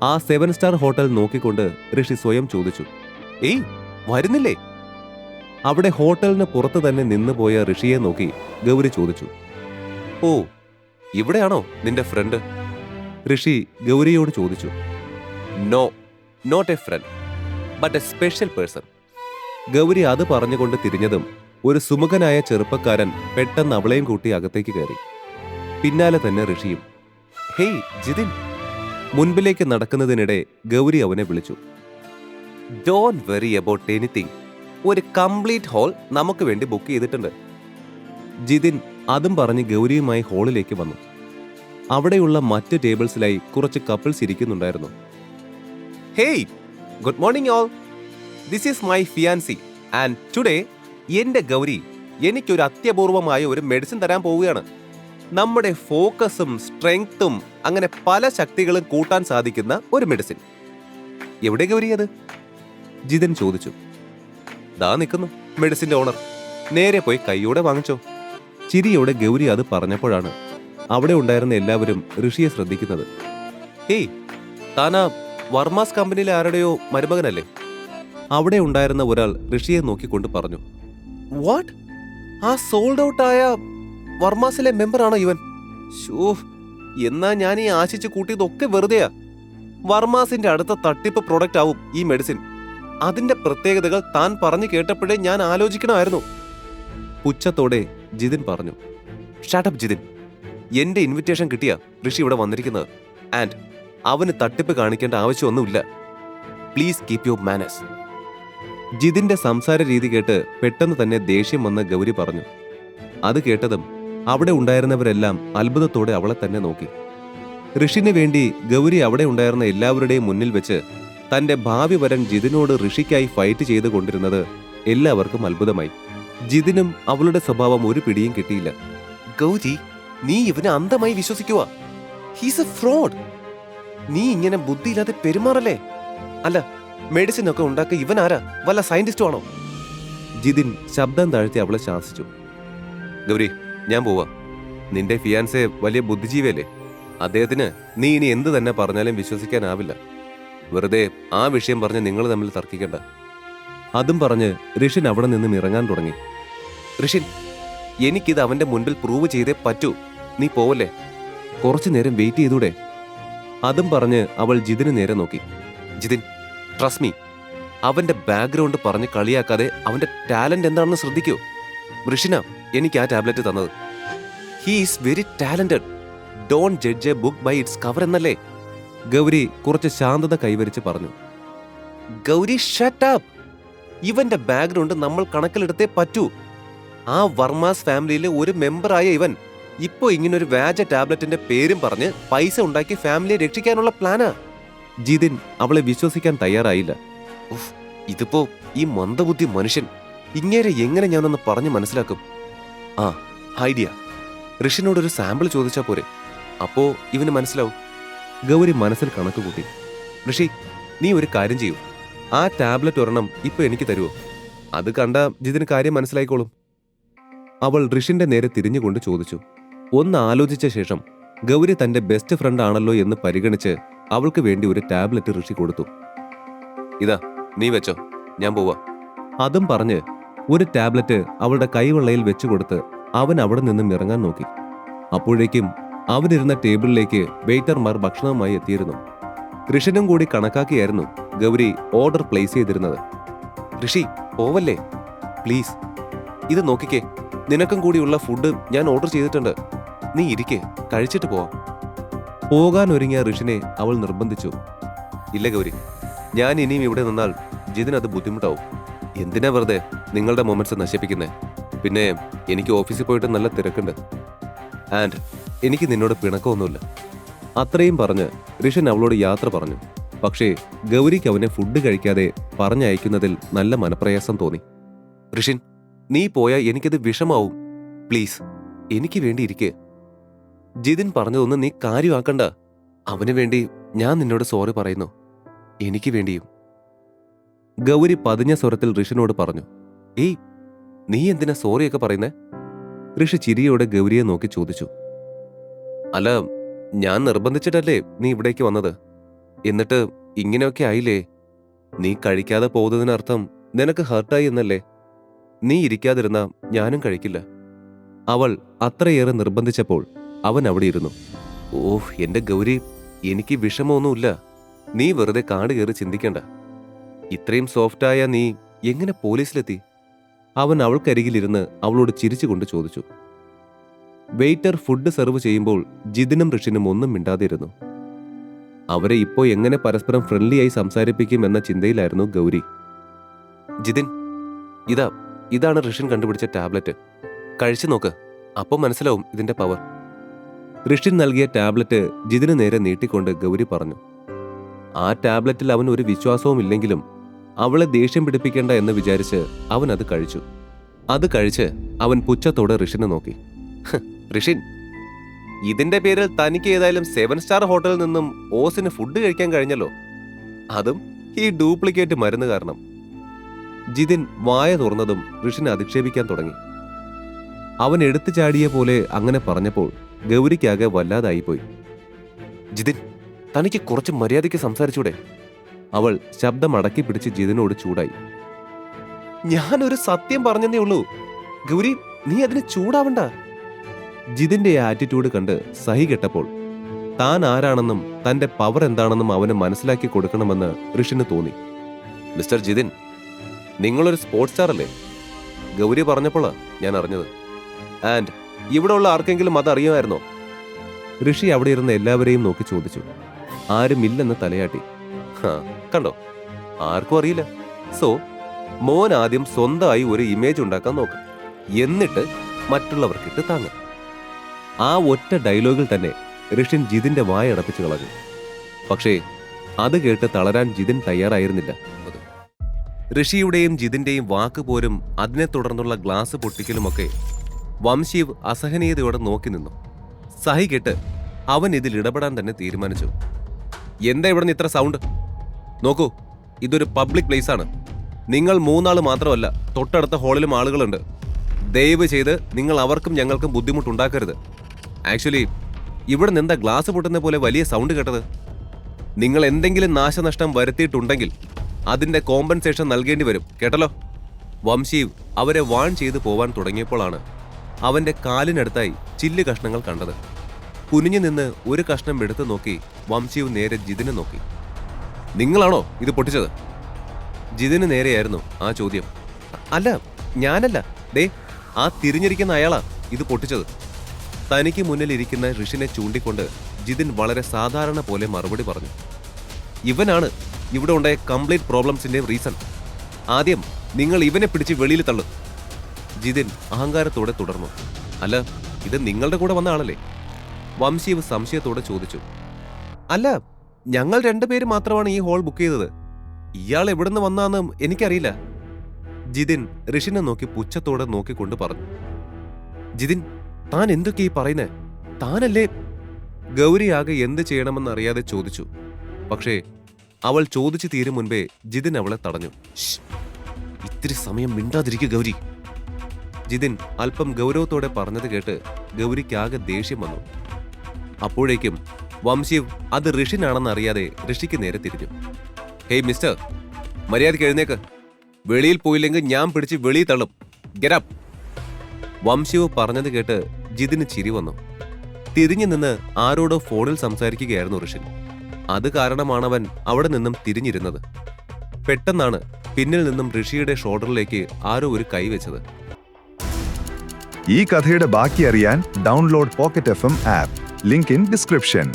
ആ 7 star hotel നോക്കിക്കൊണ്ട് ഋഷി സ്വയം ചോദിച്ചു. ഏയ്, വരുന്നില്ലേ? അവിടെ ഹോട്ടലിന് പുറത്ത് തന്നെ നിന്നുപോയ ഋഷിയെ നോക്കി ഗൗരി ചോദിച്ചു. ഓ, ഇവിടെയാണോ നിന്റെ ഫ്രണ്ട്? ഋഷി ഗൗരിയോട് ചോദിച്ചു. No, not a friend, but a special person. Gauri അത് പറഞ്ഞുകൊണ്ട് തിരിഞ്ഞതും ഒരു സുമുഖനായ ചെറുപ്പക്കാരൻ പെട്ടെന്ന് അവളെയും കൂട്ടി അകത്തേക്ക് കയറി. പിന്നാലെ തന്നെ ഋഷിയും. ഹേയ് ജിതിൻ. മുൻപിലേക്ക് നടക്കുന്നതിനിടെ ഗൗരി അവനെ വിളിച്ചു. Don't worry about anything. ഒരു കംപ്ലീറ്റ് ഹാൾ നമുക്ക് വേണ്ടി ബുക്ക് ചെയ്തിട്ടുണ്ട്. ജിതിൻ അതും പറഞ്ഞ് ഗൗരിയുമായി ഹാളിലേക്ക് വന്നു. അവിടെയുള്ള മറ്റ് ടേബിൾസിലായി കുറച്ച് കപ്പിൾസ് ഇരിക്കുന്നുണ്ടായിരുന്നു. Hey, good morning all. This is my fiancee and today എന്റെ ഗൗരി എനിക്കൊരു അത്യപൂർവമായ ഒരു മെഡിസിൻ തരാൻ പോവുകയാണ്. നമ്മുടെ ഫോക്കസും സ്ട്രെങ്ത്തും അങ്ങനെ പല ശക്തികളും കൂട്ടാൻ സാധിക്കുന്ന ഒരു മെഡിസിൻ. എവിടെ ഗൗരി അത്? ജിതിൻ ചോദിച്ചു. ദാ നിൽക്കുന്നു മെഡിസിന്റെ ഓണർ. നേരെ പോയി കൈയോടെ വാങ്ങിച്ചോ. ചിരിയോടെ ഗൗരി അത് പറഞ്ഞപ്പോഴാണ് അവിടെ ഉണ്ടായിരുന്ന എല്ലാവരും ഋഷിയെ ശ്രദ്ധിക്കുന്നത്. ഹേയ്, താനാ വർമാസ് കമ്പനിയിലെ ആരുടെയോ മരുമകനല്ലേ? അവിടെ ഉണ്ടായിരുന്ന ഒരാൾ ഋഷിയെ നോക്കിക്കൊണ്ട് പറഞ്ഞു. വാട്ട്? ആ സോൾഡ് ഔട്ട് ആയ വർമാസിലെ മെമ്പറാണോ ഇവൻ? ഷോ, എന്നാ ഞാൻ ഈ ആശിച്ച് കൂട്ടിയതൊക്കെ വെറുതെയാ. വർമാസിന്റെ അടുത്ത തട്ടിപ്പ് പ്രൊഡക്റ്റ് ആവും ഈ മെഡിസിൻ. അതിന്റെ പ്രത്യേകതകൾ താൻ പറഞ്ഞു കേട്ടപ്പോഴേ ഞാൻ ആലോചിക്കണമായിരുന്നു. പുച്ഛത്തോടെ ജിതിൻ പറഞ്ഞു. ഷട്ടപ്പ് ജിതിൻ. എന്റെ ഇൻവിറ്റേഷൻ കിട്ടിയ ഋഷി ഇവിടെ വന്നിരിക്കുന്നത്. ആൻഡ് അവന് തട്ടിപ്പ് കാണിക്കേണ്ട ആവശ്യമൊന്നുമില്ല. Please keep your manners. ജിതിന്റെ സംസാര രീതി കേട്ട് പെട്ടെന്ന് തന്നെ ദേഷ്യം വന്ന ഗൗരി പറഞ്ഞു. അത് കേട്ടതും അവിടെ ഉണ്ടായിരുന്നവരെല്ലാം അത്ഭുതത്തോടെ അവളെ തന്നെ നോക്കി. ഋഷിന് വേണ്ടി ഗൗരി അവിടെ ഉണ്ടായിരുന്ന എല്ലാവരുടെയും മുന്നിൽ വെച്ച് തന്റെ ഭാവി വരൻ ജിതിനോട് ഋഷിക്കായി ഫൈറ്റ് ചെയ്തു കൊണ്ടിരുന്നത് എല്ലാവർക്കും അത്ഭുതമായി. ജിതിനും അവളുടെ സ്വഭാവം ഒരു പിടിയും കിട്ടിയില്ല. ഗൗരി, നീ ഇവനെ അന്ധമായി വിശ്വസിക്കുക. He's A fraud. നീ ഇങ്ങനെ ബുദ്ധിയില്ലാതെ പെരുമാറല്ലേ. അല്ല, മെഡിസിൻ ഒക്കെ ഉണ്ടാക്കി ഇവൻ ആരാ? വല്ല സയന്റിസ്റ്റും ആണോ? ജിതിൻ ശബ്ദം താഴ്ത്തി അവളെ ശാസിച്ചു. ഗൗരി, ഞാൻ പോവാ. നിന്റെ ഫിയാൻസെ വലിയ ബുദ്ധിജീവിയല്ലേ. അദ്ദേഹത്തിന് നീ ഇനി എന്ത് തന്നെ പറഞ്ഞാലും വിശ്വസിക്കാനാവില്ല. വെറുതെ ആ വിഷയം പറഞ്ഞ് നിങ്ങൾ തമ്മിൽ തർക്കിക്കണ്ട. അതും പറഞ്ഞ് ഋഷിൻ അവിടെ നിന്നും ഇറങ്ങാൻ തുടങ്ങി. ഋഷിൻ, എനിക്കിത് അവന്റെ മുൻപിൽ പ്രൂവ് ചെയ്തേ പറ്റൂ. നീ പോവല്ലേ? കുറച്ചു നേരം വെയിറ്റ് ചെയ്തൂടെ? അതും പറഞ്ഞ് അവൾ ജിതിന് നേരെ നോക്കി. Jithin, trust me. അവന്റെ ബാക്ക്ഗ്രൗണ്ട് പറഞ്ഞ് കളിയാക്കാതെ അവന്റെ ടാലന്റ് എന്താണെന്ന് ശ്രദ്ധിക്കൂ. ഋഷിന എനിക്ക് ആ ടാബ്ലറ്റ് തന്നത്. He is very talented. Don't judge a book by its cover എന്നല്ലേ? ഗൗരി കുറച്ച് ശാന്തത കൈവരിച്ച് പറഞ്ഞു. Gauri, shut up. ഇവന്റെ ബാക്ക്ഗ്രൗണ്ട് നമ്മൾ കണക്കിലെടുത്തേ പറ്റൂ. ആ വർമാസ് ഫാമിലിയിലെ ഒരു മെമ്പറായ ഇവൻ ഇപ്പോ ഇങ്ങനൊരു വ്യാജ ടാബ്ലറ്റിന്റെ പേരും പറഞ്ഞ് പൈസ ഉണ്ടാക്കി ഫാമിലിയെ രക്ഷിക്കാനുള്ള പ്ലാനാ. ജിതിൻ അവളെ വിശ്വസിക്കാൻ തയ്യാറായില്ല. ഇതിപ്പോ ഈ മന്ദബുദ്ധി മനുഷ്യൻ ഇങ്ങേരെ എങ്ങനെ ഞാനൊന്ന് പറഞ്ഞു മനസ്സിലാക്കും? ആ, ഐഡിയ. ഋഷിനോടൊരു സാമ്പിൾ ചോദിച്ചാ പോരെ, അപ്പോ ഇവന് മനസ്സിലാവും. ഗൗരി മനസ്സിൽ കണക്ക് കൂട്ടി. ഋഷി, നീ ഒരു കാര്യം ചെയ്യൂ. ആ ടാബ്ലറ്റ് ഒരെണ്ണം ഇപ്പൊ എനിക്ക് തരുമോ? അത് കണ്ട ജിതിന് കാര്യം മനസ്സിലായിക്കോളും. അവൾ ഋഷിന്റെ നേരെ തിരിഞ്ഞുകൊണ്ട് ചോദിച്ചു. ഒന്ന് ആലോചിച്ച ശേഷം ഗൗരി തന്റെ ബെസ്റ്റ് ഫ്രണ്ട് ആണല്ലോ എന്ന് പരിഗണിച്ച് അവൾക്ക് വേണ്ടി ഒരു ടാബ്ലറ്റ് ഋഷി കൊടുത്തു. ഇതാ, നീ വെച്ചോ, ഞാൻ പോവാ. അതും പറഞ്ഞ് ഒരു ടാബ്ലറ്റ് അവളുടെ കൈവെള്ളയിൽ വെച്ചുകൊടുത്ത് അവൻ അവിടെ നിന്നും ഇറങ്ങാൻ നോക്കി. അപ്പോഴേക്കും അവനിരുന്ന ടേബിളിലേക്ക് വെയിറ്റർമാർ ഭക്ഷണവുമായി എത്തിയിരുന്നു. ഋഷിനും കൂടി കണക്കാക്കിയായിരുന്നു ഗൗരി ഓർഡർ പ്ലേസ് ചെയ്തിരുന്നത്. ഋഷി, പോവല്ലേ പ്ലീസ്. ഇത് നോക്കിക്കേ, നിനക്കും കൂടിയുള്ള ഫുഡ് ഞാൻ ഓർഡർ ചെയ്തിട്ടുണ്ട്. നീ ഇരിക്കേ, കഴിച്ചിട്ട് പോവാം. പോകാൻ ഒരുങ്ങിയ ഋഷിനെ അവൾ നിർബന്ധിച്ചു. ഇല്ല ഗൗരി, ഞാൻ ഇനിയും ഇവിടെ നിന്നാൽ ജിതിനത് ബുദ്ധിമുട്ടാവും. എന്തിനാ വെറുതെ നിങ്ങളുടെ മൊമെന്റ്സ് നശിപ്പിക്കുന്നേ? പിന്നെ എനിക്ക് ഓഫീസിൽ പോയിട്ട് നല്ല തിരക്കുണ്ട്. ആൻഡ് എനിക്ക് നിന്നോട് പിണക്കമൊന്നുമില്ല. അത്രയും പറഞ്ഞ് ഋഷൻ അവളോട് യാത്ര പറഞ്ഞു. പക്ഷേ ഗൗരിക്ക് അവനെ ഫുഡ് കഴിക്കാതെ പറഞ്ഞയക്കുന്നതിൽ നല്ല മനപ്രയാസം തോന്നി. ഋഷിൻ, നീ പോയാൽ എനിക്കത് വിഷമാവും. പ്ലീസ്, എനിക്ക് വേണ്ടി ഇരിക്കേ. ജിതിൻ പറഞ്ഞതൊന്നും നീ കാര്യമാക്കണ്ട. അവന് വേണ്ടി ഞാൻ നിന്നോട് സോറി പറയുന്നു. എനിക്ക് വേണ്ടിയും. ഗൗരി പതിഞ്ഞ സ്വരത്തിൽ ഋഷിനോട് പറഞ്ഞു. ഏയ്, നീ എന്തിനാ സോറിയൊക്കെ പറയുന്നേ? ഋഷി ചിരിയോടെ ഗൗരിയെ നോക്കി ചോദിച്ചു. അല്ല, ഞാൻ നിർബന്ധിച്ചിട്ടല്ലേ നീ ഇവിടേക്ക് വന്നത്? എന്നിട്ട് ഇങ്ങനെയൊക്കെ ആയില്ലേ? നീ കഴിക്കാതെ പോകുന്നതിനർത്ഥം നിനക്ക് ഹർട്ടായി എന്നല്ലേ? നീ ഇരിക്കാതിരുന്ന ഞാനും കഴിക്കില്ല. അവൾ അത്രയേറെ നിർബന്ധിച്ചപ്പോൾ അവൻ അവിടെ ഇരുന്നു. ഓഹ് എന്റെ ഗൗരി, എനിക്ക് വിഷമമൊന്നുമില്ല. നീ വെറുതെ കാട് കയറി ചിന്തിക്കണ്ട. ഇത്രയും സോഫ്റ്റായ നീ എങ്ങനെ പോലീസിലെത്തി? അവൻ അവൾക്കരികിലിരുന്ന് അവളോട് ചിരിച്ചുകൊണ്ട് ചോദിച്ചു. വെയിറ്റർ ഫുഡ് സെർവ് ചെയ്യുമ്പോൾ ജിതിനും ഋഷിനും ഒന്നും മിണ്ടാതിരുന്നു. അവരെ ഇപ്പോൾ എങ്ങനെ പരസ്പരം ഫ്രണ്ട്ലിയായി സംസാരിപ്പിക്കും എന്ന ചിന്തയിലായിരുന്നു ഗൗരി. ജിതിൻ, ഇതാണ് ഋഷിൻ കണ്ടുപിടിച്ച ടാബ്ലറ്റ്. കഴിച്ചു നോക്ക്, അപ്പം മനസ്സിലാവും ഇതിന്റെ പവർ. ഋഷിൻ നൽകിയ ടാബ്ലറ്റ് ജിതിന് നേരെ നീട്ടിക്കൊണ്ട് ഗൗരി പറഞ്ഞു. ആ ടാബ്ലറ്റിൽ അവൻ ഒരു വിശ്വാസവും ഇല്ലെങ്കിലും അവളെ ദേഷ്യം പിടിപ്പിക്കേണ്ട എന്ന് വിചാരിച്ച് അവൻ അത് കഴിച്ചു. അത് കഴിച്ച് അവൻ പുച്ഛത്തോടെ ഋഷിനെ നോക്കി. ഋഷിൻ, ഇതിന്റെ പേരിൽ തനിക്ക് ഏതായാലും 7 സ്റ്റാർ ഹോട്ടലിൽ നിന്നും ഓസിന് ഫുഡ് കഴിക്കാൻ കഴിഞ്ഞല്ലോ. അതും ഈ ഡ്യൂപ്ലിക്കേറ്റ് മരുന്ന് കാരണം. ജിതിൻ വായ തുറന്നതും ഋഷിനെ അധിക്ഷേപിക്കാൻ തുടങ്ങി. അവൻ എടുത്തു ചാടിയ പോലെ അങ്ങനെ പറഞ്ഞപ്പോൾ ഗൗരിക്കാകെ വല്ലാതായിപ്പോയി. ജിതിൻ, തനിക്ക് കുറച്ച് മര്യാദയ്ക്ക് സംസാരിച്ചൂടെ? അവൾ ശബ്ദം അടക്കി പിടിച്ച് ജിതിനോട് ചൂടായി. ഞാനൊരു സത്യം പറഞ്ഞതേ ഉള്ളൂ ഗൗരി, നീ അതിന് ചൂടാവണ്ട. ജിതിന്റെ ആറ്റിറ്റ്യൂഡ് കണ്ട് സഹി കെട്ടപ്പോൾ താൻ ആരാണെന്നും തന്റെ പവർ എന്താണെന്നും അവന് മനസ്സിലാക്കി കൊടുക്കണമെന്ന് ഋഷിന് തോന്നി. മിസ്റ്റർ ജിതിൻ, നിങ്ങളൊരു സ്പോർട്സ് സ്റ്റാർ അല്ലേ? ഗൗരി പറഞ്ഞപ്പോഴാ ഞാൻ അറിഞ്ഞത്. ആൻഡ് ഇവിടെ ഉള്ള ആർക്കെങ്കിലും അത് അറിയുമായിരുന്നോ? ഋഷി അവിടെ ഇരുന്ന എല്ലാവരെയും നോക്കി ചോദിച്ചു. ആരുമില്ലെന്ന് തലയാട്ടി. കണ്ടോ, ആർക്കും അറിയില്ല. സോ മോൻ ആദ്യം സ്വന്തമായി ഒരു ഇമേജ് ഉണ്ടാക്കാൻ നോക്ക്, എന്നിട്ട് മറ്റുള്ളവർക്കിട്ട് താങ്ങ. ആ ഒറ്റ ഡയലോഗിൽ തന്നെ ഋഷിൻ ജിതിന്റെ വായ അടപ്പിച്ചു കളഞ്ഞു. പക്ഷേ അത് കേട്ട് തളരാൻ ജിതിൻ തയ്യാറായിരുന്നില്ല. ഋഷിയുടെയും ജിതിന്റെയും വാക്കുപോരും അതിനെ തുടർന്നുള്ള ഗ്ലാസ് പൊട്ടിക്കലുമൊക്കെ വംശീവ് അസഹനീയതയോടെ നോക്കി നിന്നു. സഹി കെട്ട് അവൻ ഇതിൽ ഇടപെടാൻ തന്നെ തീരുമാനിച്ചു. എന്താ ഇവിടെ നിന്ന് ഇത്ര സൗണ്ട്? നോക്കൂ, ഇതൊരു പബ്ലിക് പ്ലേസ് ആണ്. നിങ്ങൾ 3 ആള് മാത്രമല്ല, തൊട്ടടുത്ത ഹാളിലും ആളുകളുണ്ട്. ദയവ് ചെയ്ത് നിങ്ങൾ അവർക്കും ഞങ്ങൾക്കും ബുദ്ധിമുട്ടുണ്ടാക്കരുത്. ആക്ച്വലി ഇവിടെ നിന്ന് ഗ്ലാസ് പൊട്ടുന്ന പോലെ വലിയ സൗണ്ട് കേട്ടത്. നിങ്ങൾ എന്തെങ്കിലും നാശനഷ്ടം വരുത്തിയിട്ടുണ്ടെങ്കിൽ അതിന്റെ കോമ്പൻസേഷൻ നൽകേണ്ടി വരും, കേട്ടല്ലോ. വംശീവ് അവരെ വാൺ ചെയ്തു പോവാൻ തുടങ്ങിയപ്പോഴാണ് അവന്റെ കാലിനടുത്തായി ചില്ല് കഷ്ണങ്ങൾ കണ്ടത്. കുനിഞ്ഞു നിന്ന് ഒരു കഷ്ണം എടുത്തു നോക്കി വംശീവ് നേരെ ജിതിനെ നോക്കി. നിങ്ങളാണോ ഇത് പൊട്ടിച്ചത്? ജിതിന് നേരെയായിരുന്നു ആ ചോദ്യം. അല്ല, ഞാനല്ല. ദേ, ആ തിരിഞ്ഞിരിക്കുന്ന അയാളാ ഇത് പൊട്ടിച്ചത്. തനിക്ക് മുന്നിൽ ഇരിക്കുന്ന ഋഷിനെ ചൂണ്ടിക്കൊണ്ട് ജിതിൻ വളരെ സാധാരണ പോലെ മറുപടി പറഞ്ഞു. ഇവനാണ് ഇവിടെ ഉണ്ടായ കംപ്ലീറ്റ് പ്രോബ്ലംസിന്റെ റീസൺ. ആദ്യം നിങ്ങൾ ഇവനെ പിടിച്ച് വെളിയിൽ തള്ളു. ജിതിൻ അഹങ്കാരത്തോടെ തുടർന്നു. അല്ല, ഇത് നിങ്ങളുടെ കൂടെ വന്ന ആളല്ലേ? വംശീവ് സംശയത്തോടെ ചോദിച്ചു. അല്ല, ഞങ്ങൾ 2 പേര് മാത്രമാണ് ഈ ഹോൾ ബുക്ക് ചെയ്തത്. ഇയാൾ എവിടുന്ന് വന്നാന്ന് എനിക്കറിയില്ല. ജിതിൻ ഋഷിനെ നോക്കി പുച്ഛത്തോടെ നോക്കിക്കൊണ്ട് പറഞ്ഞു. ജിതിൻ, താൻ എന്തൊക്കെയാ പറയുന്നേ? താനല്ലേ? ഗൗരി ആകെ എന്ത് ചെയ്യണമെന്ന് അറിയാതെ ചോദിച്ചു. പക്ഷേ അവൾ ചോദിച്ചു തീരും മുൻപേ ജിതിൻ അവളെ തടഞ്ഞു. ഇത്തിരി സമയം മിണ്ടാതിരിക്കുക ഗൗരി. ജിതിൻ അല്പം ഗൗരവത്തോടെ പറഞ്ഞത് കേട്ട് ഗൗരിക്കാകെ ദേഷ്യം വന്നു. അപ്പോഴേക്കും വംശീവ് അത് ഋഷിനാണെന്ന് അറിയാതെ ഋഷിക്ക് നേരെ തിരിഞ്ഞു. ഹേയ് മിസ്റ്റർ, മര്യാദയ്ക്ക് എഴുന്നേക്ക്. വെളിയിൽ പോയില്ലെങ്കിൽ ഞാൻ പിടിച്ച് വെളിയിൽ തള്ളും. Get up. വംശീവ് പറഞ്ഞത് കേട്ട് ജിതിന് ചിരി വന്നു. തിരിഞ്ഞു നിന്ന് ആരോടോ ഫോണിൽ സംസാരിക്കുകയായിരുന്നു ഋഷിൻ. അത് കാരണമാണവൻ അവിടെ നിന്നും തിരിഞ്ഞിരുന്നത്. പെട്ടെന്നാണ് പിന്നിൽ നിന്നും ഋഷിയുടെ ഷോൾഡറിലേക്ക് ആരോ ഒരു കൈ വെച്ചത്. ഈ കഥയുടെ ബാക്കി അറിയാൻ download pocket FM app. Link in description.